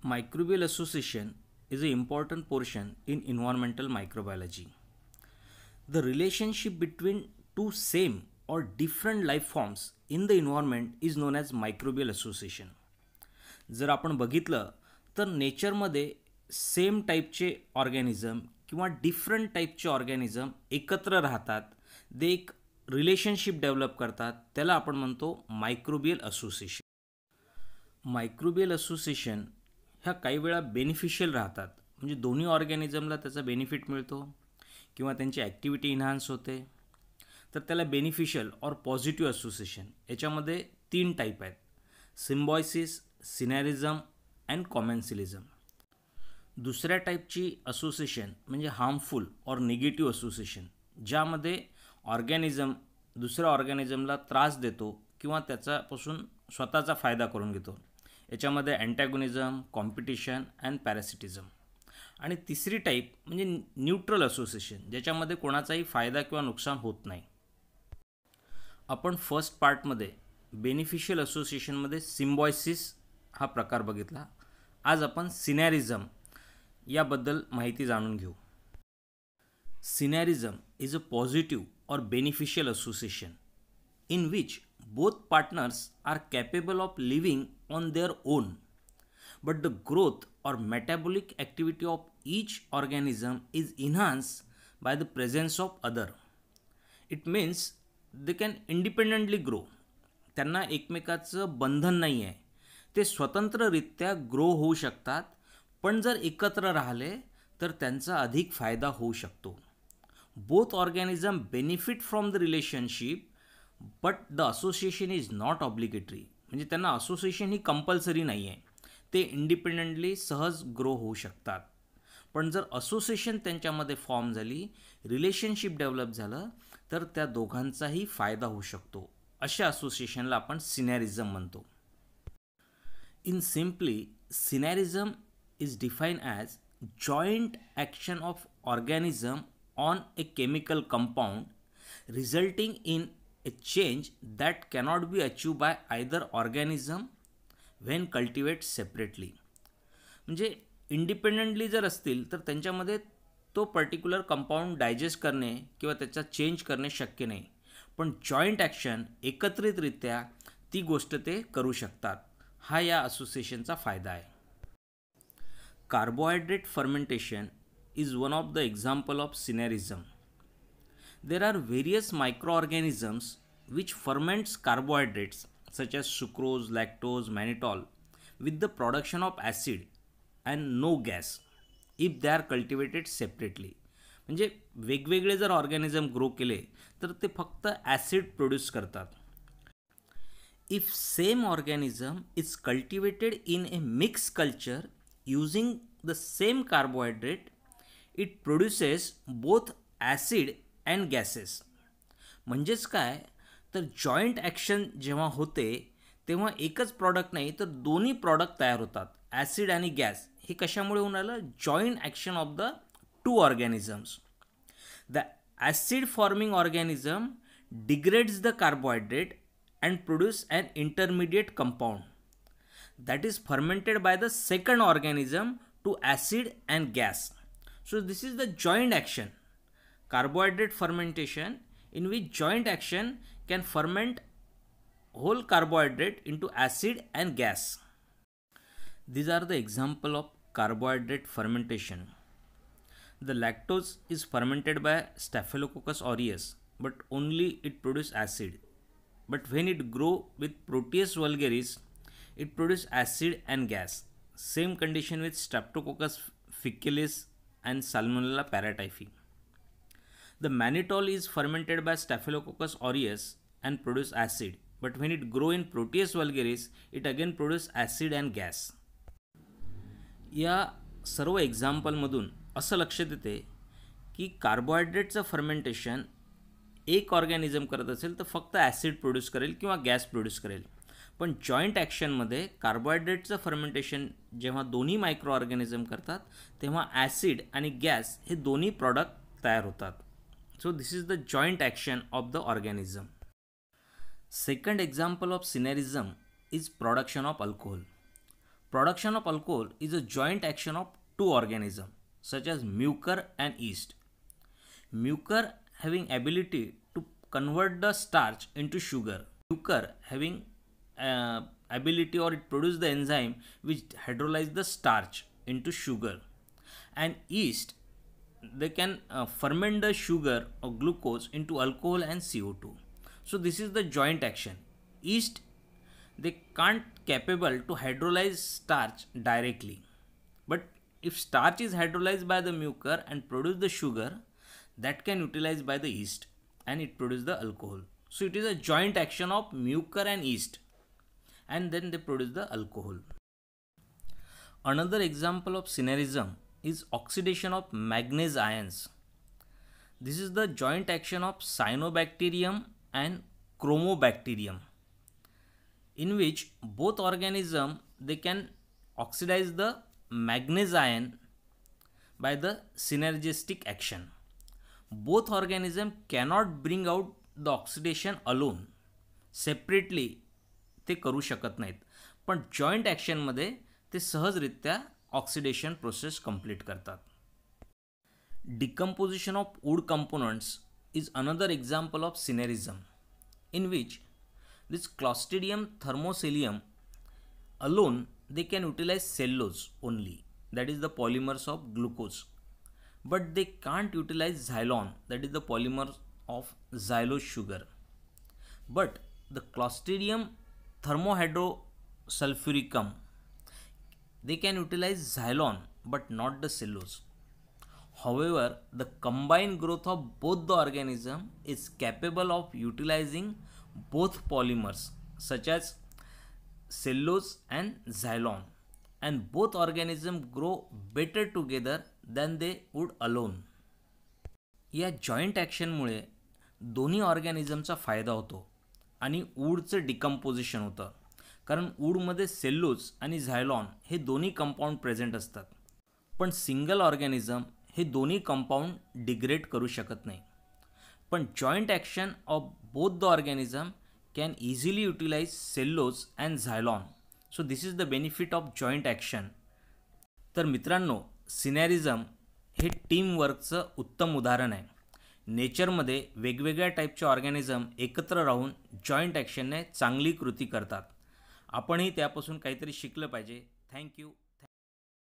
Microbial association is an important portion in environmental microbiology. The relationship between two same or different life forms in the environment is known as microbial association. जर आपण बघितलं तर नेचरमध्ये same टाईपचे organism किंवा different टाईपचे organism एकत्र राहतात, ते एक रिलेशनशिप डेव्हलप करतात, त्याला आपण म्हणतो मायक्रोबियल असोसिएशन. मायक्रोबियल असोसिएशन ह्या काही वेळा बेनिफिशियल राहतात, म्हणजे दोन्ही ऑर्गॅनिझमला त्याचा बेनिफिट मिळतो किंवा त्यांची ॲक्टिव्हिटी इन्हान्स होते, तर त्याला बेनिफिशियल और पॉझिटिव्ह असोसिएशन याच्यामध्ये 3 टाईप आहेत: सिम्बॉयसिस, सिनॅरिझम अँड कॉमेन्सिलिझम. दुसऱ्या टाईपची असोसिएशन म्हणजे हार्मफुल और निगेटिव्ह असोसिएशन, ज्यामध्ये ऑर्गॅनिझम दुसऱ्या ऑर्गॅनिझमला त्रास देतो किंवा त्याच्यापासून स्वतःचा फायदा करून घेतो. याच्यामध्ये अँटॅगोनिझम, कॉम्पिटिशन अँड पॅरासिटिझम. आणि तिसरी टाईप म्हणजे न्यूट्रल असोसिएशन, ज्याच्यामध्ये कोणाचाही फायदा किंवा नुकसान होत नाही. आपण फर्स्ट पार्टमध्ये बेनिफिशियल असोसिएशनमध्ये सिम्बॉयसिस हा प्रकार बघितला. आज आपण सिनॅरिझम याबद्दल माहिती जाणून घेऊ. सिनॅरिझम इज अ पॉझिटिव्ह और beneficial association in which both partners are capable of living on their own, but the growth or metabolic activity of each organism is enhanced by the presence of other. It means they can independently grow. त्यांना एकमेकाचं बंधन नाही आहे, ते स्वतंत्ररित्या grow होऊ शकतात, पण जर एकत्र राहिले तर त्यांचा अधिक फायदा होऊ शकतो. Both organism benefit from the relationship but the association is not obligatory. म्हणजे त्यांना असोसिएशन ही कंपल्सरी नाही आहे, ते इंडिपेंडेंटली सहज ग्रो होऊ शकतात. पण जर असोसिएशन त्यांच्यामध्ये फॉर्म झाली, रिलेशनशिप डेव्हलप झालं, तर त्या दोघांचाही फायदा होऊ शकतो. अशा असोसिएशनला आपण सिनॅरिझम म्हणतो. In simply, synergism is defined as joint action of organism on a chemical compound resulting in a change that cannot be achieved by either organism when cultivated separately. म्हणजे इंडिपेंडेंटली जर असतील तर त्यांच्यामध्ये तो पर्टिक्युलर कंपाऊंड डायजेस्ट करणे किंवा त्याचा change करणे शक्य नाही, पण जॉईंट ॲक्शन एकत्रितरित्या ती गोष्ट ते करू शकतात. हा या असोसिएशनचा फायदा आहे. Carbohydrate fermentation is one of the example of synergism. There are various microorganisms which ferments carbohydrates such as sucrose, lactose, mannitol with the production of acid and no gas if they are cultivated separately. म्हणजे वेगवेगळे जर organism grow केले तर ते फक्त acid produce करतात. If same organism is cultivated in A mix culture using the same carbohydrate, it produces both acid and gases. म्हणजेच काय, तर जॉईंट ॲक्शन जेव्हा होते तेव्हा एकच प्रॉडक्ट नाही तर दोन्ही प्रॉडक्ट तयार होतात, ॲसिड आणि गॅस. हे कशामुळे होऊन राहिलं? Joint action of the two organisms. The acid forming organism degrades the carbohydrate and produce an intermediate compound that is fermented by the second organism to acid and gas. So this is the joint action. Carbohydrate fermentation in which joint action can ferment whole carbohydrate into acid and gas. These are the example of carbohydrate fermentation. The lactose is fermented by Staphylococcus aureus, but only it produces acid. But when it grow with Proteus vulgaris, it produces acid and gas. Same condition with Streptococcus faecalis and Salmonella paratyphi. The mannitol is fermented by Staphylococcus aureus and produce acid, but when it grow in Proteus vulgaris, it again produce acid and gas. या सर्व एक्झाम्पलमधून असं लक्षात येते की कार्बोहायड्रेटचं fermentation एक organism करत असेल तर फक्त ॲसिड प्रोड्यूस करेल किंवा गॅस प्रोड्यूस करेल, पण जॉईंट ॲक्शनमध्ये कार्बोहायड्रेटचं फर्मेंटेशन जेव्हा दोन्ही मायक्रो ऑर्गॅनिझम करतात तेव्हा ॲसिड आणि गॅस हे दोन्ही प्रॉडक्ट तयार होतात. So this is the joint action of the organism. Second example of synergism is production of alcohol. Production of alcohol is a joint action of two organisms such as mucor and yeast. Mucor having ability to convert the starch into sugar. Mucor having ability, or it produces the enzyme which hydrolyze the starch into sugar. And yeast, they can ferment the sugar or glucose into alcohol and CO2. So this is the joint action. Yeast, they can't capable to hydrolyze starch directly, but if starch is hydrolyzed by the mucor and produce the sugar, that can utilize by the yeast and it produce the alcohol. So it is a joint action of mucor and yeast, and then they produce the alcohol. Another example of synergism is oxidation of manganese ions. This is the joint action of cyanobacterium and chromobacterium, in which both organisms, they can oxidize the manganese ion by the synergistic action. Both organisms cannot bring out the oxidation alone. Separately ते करू शकत नाहीत, पण joint ॲक्शनमध्ये ते सहजरित्या oxidation process complete करतात. Decomposition of wood components is another example of synergism, in which this Clostridium thermophilium alone, they can utilize cellulose only, that is the polymers of glucose, but they can't utilize xylon, that is the polymer of xylose sugar. But the Clostridium thermohydrosulfuricum, they can utilize xylon but not the cellulose. However, the combined growth of both the organism is capable of utilizing both polymers such as cellulose and xylon, and both organisms grow better together than they would alone. या joint ॲक्शनमुळे दोन्ही ऑर्गॅनिझमचा फायदा होतो आणि वूडचं decomposition होतं, कारण वूडमध्ये cellulose आणि झायलॉन हे दोन्ही कंपाऊंड प्रेझेंट असतात. पण सिंगल ऑर्गॅनिझम हे दोन्ही कंपाऊंड डिग्रेड करू शकत नाही. पण joint action of both the organism can easily utilise cellulose and xylan. So this is the benefit of joint action. तर मित्रांनो, सिनॅरिझम हे टीमवर्कचं उत्तम उदाहरण आहे. नेचरमध्ये वेगवेगळ्या टाईपचे ऑर्गॅनिझम एकत्र राहून जॉईंट ॲक्शनने चांगली कृती करतात. आपणही त्यापासून काहीतरी शिकलं पाहिजे. थँक्यू.